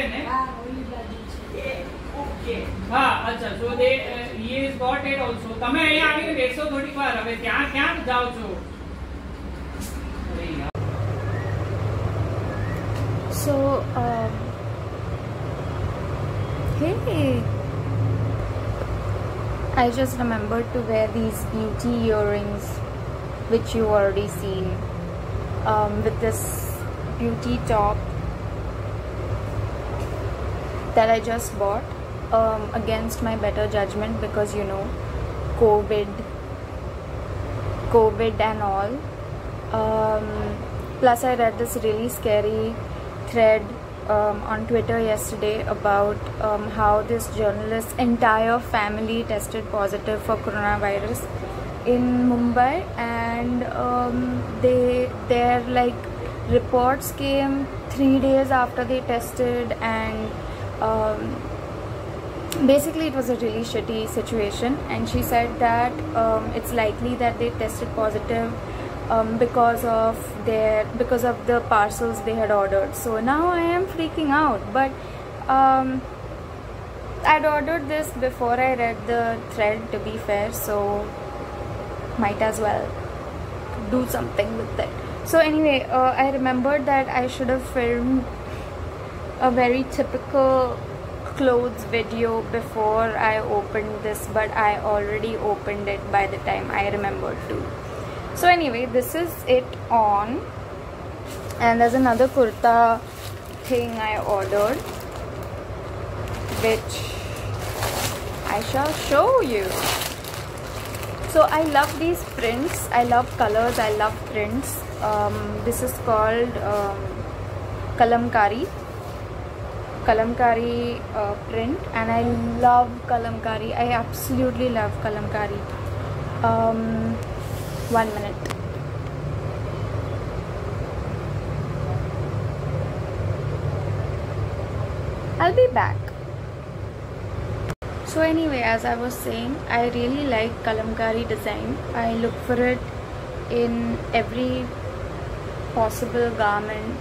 है ने ओके हाँ अच्छा so they he is got it also તમે અહીંયા આવીને બેસો થોડીક વાર હવે ક્યાં જાવ છો so hey I just remembered to wear these beauty earrings which you already seen with this beauty top that I just bought against my better judgment because you know COVID and all. Plus I read this really scary thread on Twitter yesterday about how this journalist's entire family tested positive for coronavirus in Mumbai, and their like reports came 3 days after they tested, and basically it was a really shitty situation. And she said that it's likely that they tested positive because of the parcels they had ordered. So now I am freaking out, but I'd ordered this before I read the thread, to be fair, so might as well do something with it. So anyway, I remembered that I should have filmed a very typical clothes video before I opened this, but I already opened it by the time I remembered to. So anyway, this is it on, and there's another kurta thing I ordered which I shall show you. So I love these prints, I love colors, I love prints. This is called kalamkari print, and I love kalamkari. I absolutely love kalamkari. 1 minute. I'll be back. So anyway, as I was saying, I really like kalamkari design. I look for it in every possible garment.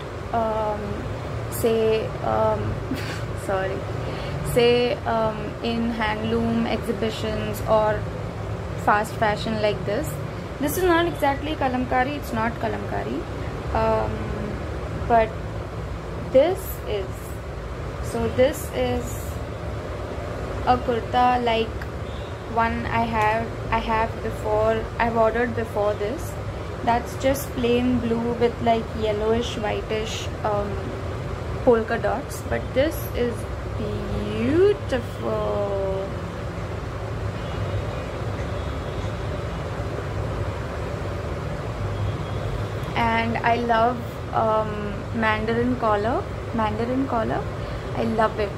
Say in handloom exhibitions or fast fashion like this. This is not exactly kalamkari, it's not kalamkari, but this is. So this is a kurta like one I've ordered before this. That's just plain blue with like yellowish whitish polka dots, but this is beautiful. And I love mandarin collar. I love it.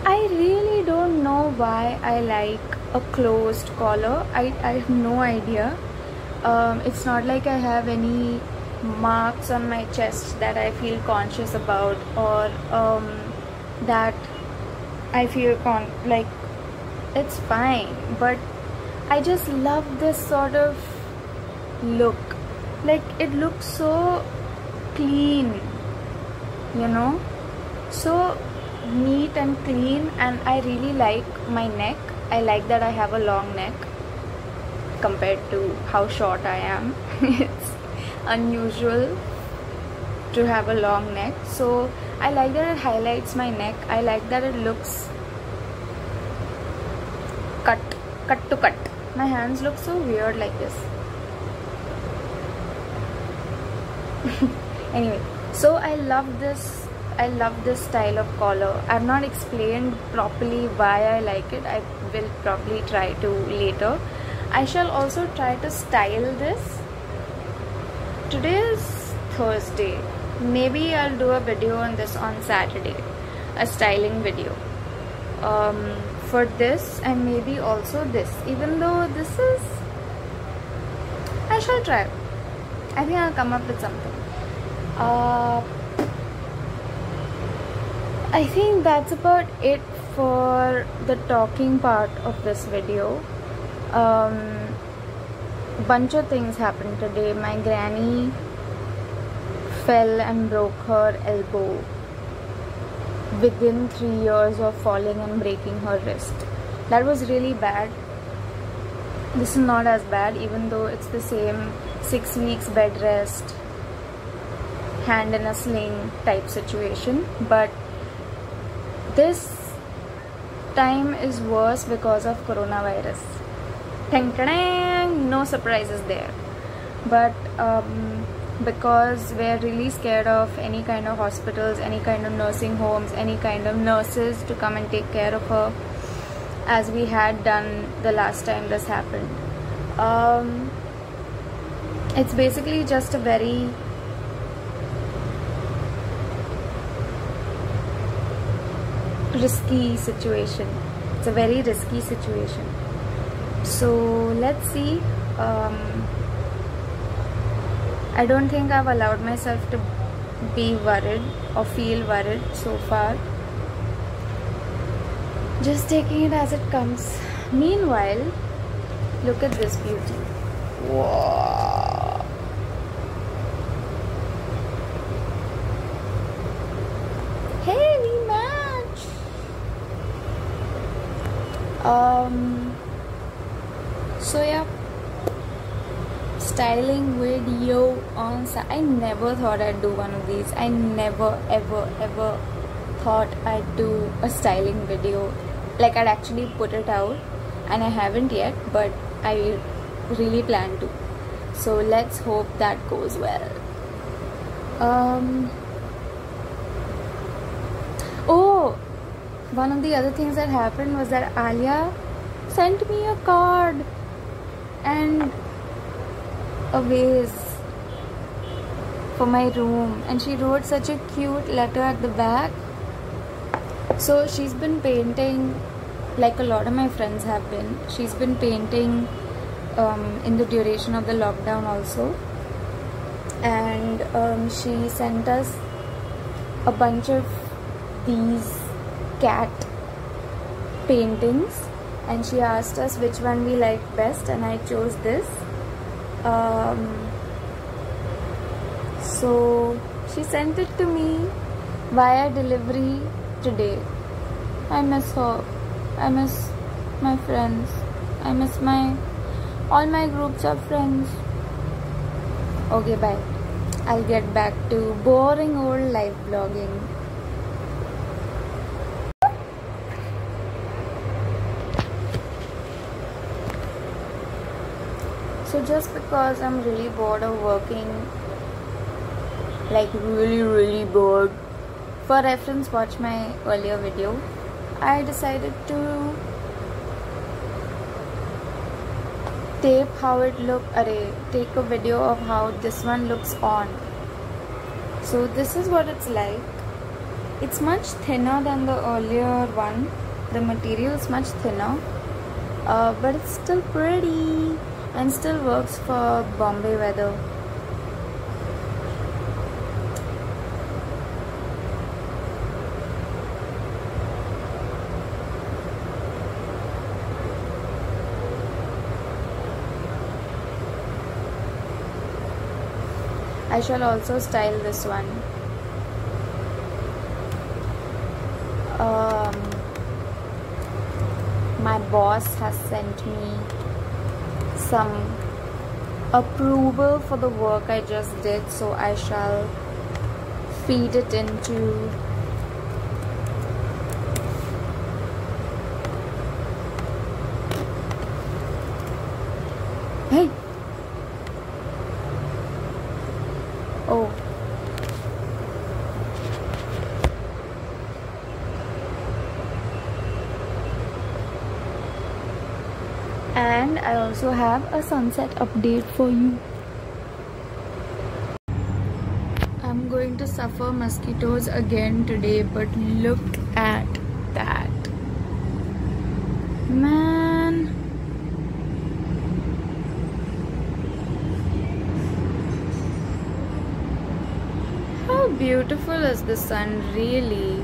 I really don't know why I like a closed collar. I have no idea. It's not like I have any marks on my chest that I feel conscious about, or that I feel like it's fine, but I just love this sort of look. Like it looks so clean, you know, so neat and clean. And I really like my neck. I like that I have a long neck compared to how short I am. It's unusual to have a long neck, so I like that it highlights my neck. I like that it looks cut to cut. My hands look so weird like this. Anyway, so I love this style of collar. I've not explained properly why I like it. I will probably try to later. I shall also try to style this. Today is Thursday. Maybe I'll do a video on this on Saturday, a styling video for this, and maybe also this, even though this is, I shall try. I think I'll come up with something. I think that's about it for the talking part of this video. Bunch of things happened today. My granny fell and broke her elbow within 3 years of falling and breaking her wrist. That was really bad. This is not as bad, even though it's the same 6 weeks bed rest, hand in a sling type situation, but this time is worse because of coronavirus. No surprises there. But because we're really scared of any kind of hospitals, any kind of nursing homes, any kind of nurses to come and take care of her, as we had done the last time this happened. It's basically just a very risky situation. It's a very risky situation. So let's see. I don't think I've allowed myself to be worried or feel worried so far. Just taking it as it comes. Meanwhile, look at this beauty. Wow. Hey, we match. So yeah, styling video on. I never thought I'd do one of these. I never ever thought I'd do a styling video, like I'd actually put it out, and I haven't yet, but I really plan to. So let's hope that goes well. Oh, one of the other things that happened was that Alia sent me a card and a vase for my room, and she wrote such a cute letter at the back. So she's been painting, like a lot of my friends have been. She's been painting in the duration of the lockdown also, and she sent us a bunch of these cat paintings, and she asked us which one we liked best, and I chose this. So she sent it to me via delivery today. I miss her. I miss my friends. I miss all my groups of friends. Okay, bye. I'll get back to boring old life vlogging. So just because I'm really bored of working, like really bored, for reference, watch my earlier video, I decided to tape how it looked, take a video of how this one looks on. So this is what it's like. It's much thinner than the earlier one. The material is much thinner, but it's still pretty and still works for Bombay weather. I shall also style this one. My boss has sent me some approval for the work I just did, so I shall feed it into hey. Oh. And I also have a sunset update for you. I'm going to suffer mosquitoes again today, but look at that. Man. How beautiful is the sun, really?